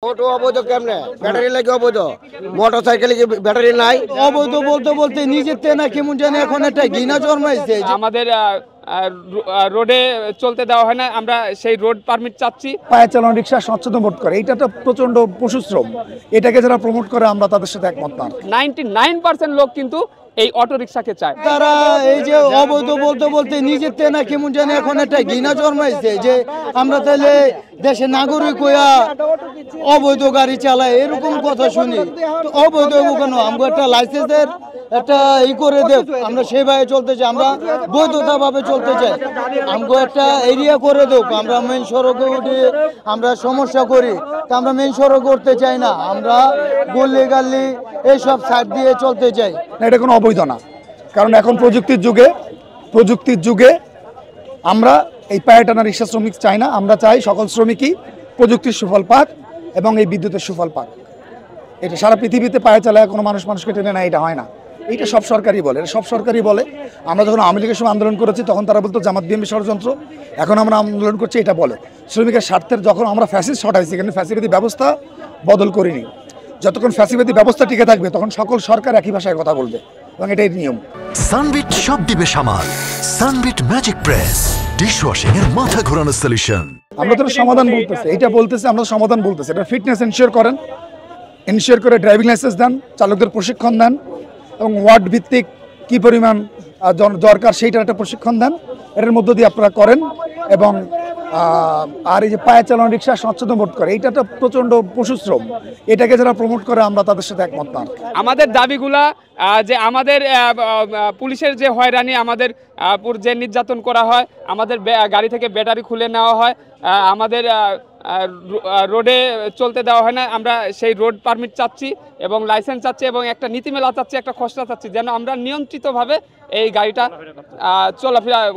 Auto অবৈধ কেমনে? Battery লাগে অবৈধ, মোটর সাইকেলে কি ব্যাটারি নাই? অবৈধ বলতে বলতে নিজের তেনা কেমন জানি এখন একটা ঘৃণা জন্মাইছে। আমাদের রোডে চলতে দেওয়া হয় না, আমরা সেই রোড পারমিট চাচ্ছি। পায়ে চালানো রিক্সা সচেতন বোধ করে, এটা তো প্রচন্ড পশুশ্রম। এটাকে যারা প্রমোট করে আমরা তাদের সাথে একমত না। 99% লোক কিন্তু এই অটো রিক্সাকে চায়। তারা এই যে অবৈধ বলতে বলতে নিজের তেনা কেমন জানি এখন একটা ঘৃণা জন্মাইছে যে আমরা তাহলে দেশের নাগরিক হইয়া অবৈধ গাড়ি চালায়, এরকম কথা শুনি। তো অবৈধ কেন? আমরা একটা লাইসেন্সের একটা করে দেব, আমরা সেভাবে চলতে চাই, আমরা বৈধতা ভাবে চলতে চাই। আমাকে একটা এরিয়া করে দেব, আমরা মেইন সড়কে উঠে আমরা সমস্যা করি, তা আমরা মেইন সড়ক করতে চাই না, আমরা গল্লি গাল্লি এইসব সাইড দিয়ে চলতে চাই। এটা কোনো অবৈধ না, কারণ এখন প্রযুক্তির যুগে আমরা এই পায়ে টানা রিক্সা শ্রমিক চাই না। আমরা চাই সকল শ্রমিকই প্রযুক্তির সুফল পাক এবং এই বিদ্যুতের সুফল পাক। এটা সারা পৃথিবীতে পায়ে চালায় কোনো মানুষকে টেনে না, এটা হয় না। এইটা সব সরকারই বলে, এটা সব সরকারই বলে। আমরা যখন আওয়ামী লীগের সময় আন্দোলন করেছি তখন তারা বলতো জামাত বিএনপি ষড়যন্ত্র। এখন আমরা আন্দোলন করছি, এটা বলে শ্রমিকের স্বার্থের। যখন আমরা ফ্যাসিস্ট হটাইছি, কিন্তু ফ্যাসিবাদী ব্যবস্থা বদল করিনি। যতক্ষণ ফ্যাসিবাদী ব্যবস্থা টিকে থাকবে তখন সকল সরকার একই ভাষায় কথা বলবে, এবং এটাই নিয়ম। সানবিট সব দিবে সামাল। সানবিট ম্যাজিক প্রেস ডিশওয়াশিং এর মাথা ঘোরানো সলিউশন। আমরা তো সমাধান বলতেছি, এটা বলতেছি আমরা সমাধান বলতেছি। এটা ফিটনেস এনশিওর করেন, এনশিওর করে ড্রাইভিং লাইসেন্স দেন, চালকদের প্রশিক্ষণ দেন, এবং ওয়ার্ড ভিত্তিক কী পরিমাণ দরকার সেইটার একটা প্রশিক্ষণ দেন। এটার মধ্য দিয়ে আপনারা করেন। এবং আর এই যে পায়ে চালানো রিক্সা সচেতন বোধ করে, এইটা তো প্রচণ্ড পশুশ্রম। এটাকে যারা প্রমোট করে আমরা তাদের সাথে একমত না। আমাদের দাবিগুলা যে আমাদের পুলিশের যে হয়রানি, আমাদের যে নির্যাতন করা হয়, আমাদের গাড়ি থেকে ব্যাটারি খুলে নেওয়া হয়, আমাদের রোডে চলতে দেওয়া হয় না, আমরা সেই রোড পারমিট চাচ্ছি এবং লাইসেন্স চাচ্ছি এবং একটা নীতিমেলা চাচ্ছি, একটা খসড়া চাচ্ছি, যেন আমরা নিয়ন্ত্রিতভাবে এই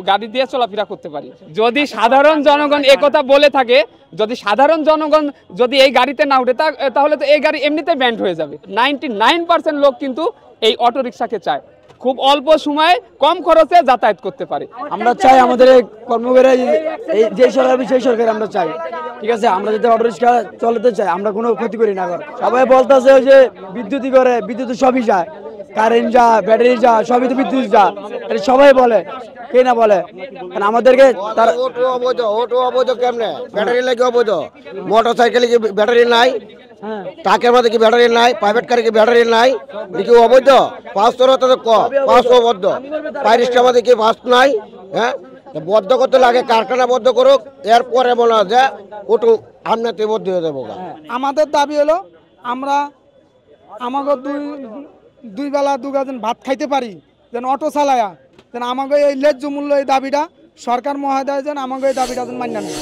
গাড়ি দিয়ে চলাফেরা করতে পারি। যদি সাধারণ জনগণ একথা বলে থাকে, যদি সাধারণ জনগণ যদি এই গাড়িতে না উঠে, তাহলে তো এই গাড়ি এমনিতে ব্যান্ড হয়ে যাবে। 99% লোক কিন্তু এই অটো রিক্সাকে চায়, খুব অল্প সময়ে কম খরচে যাতায়াত করতে পারে। আমরা চাই আমাদের কর্মকর্তা যে সরকার সেই সরকার আমরা চাই, ঠিক আছে। আমরা যদি অটো রিক্সা চলাতে চাই, আমরা কোনো ক্ষতি করি না। সবাই বলতেছে যে বিদ্যুৎই করে, বিদ্যুৎ সবই যায়, কারেন্ট যা, ব্যাটারি যা, সবই তো বিদ্যুৎ যা, এটা সবাই বলে, কে না বলে? কারণ আমাদেরকে তারা অটো অবৈধ কেমনে? ব্যাটারি লাগে অবৈধ, মোটর সাইকেলে কি ব্যাটারি নাই? ট্রাকের মধ্যে কি ব্যাটারি নাই? প্রাইভেট কারে কি ব্যাটারি নাই? কি অবৈধ? পাঁচ অবৈধ, পাইরিস্টার মধ্যে কি পাঁচ নাই? হ্যাঁ, বদ্ধ করতে লাগে, কারখানা বদ্ধ করুক, এরপরে বলা যে ওটু আমনাতে বদ্ধ হয়ে যাবো। আমাদের দাবি হলো আমরা আমাকে দুই বেলা দু গাজন ভাত খাইতে পারি, যেন অটো চালায়া, যেন আমাকে এই ন্যায্য মূল্য এই দাবিটা সরকার মহোদয় যেন আমাকে এই দাবিটা যেন মান্য নেয়।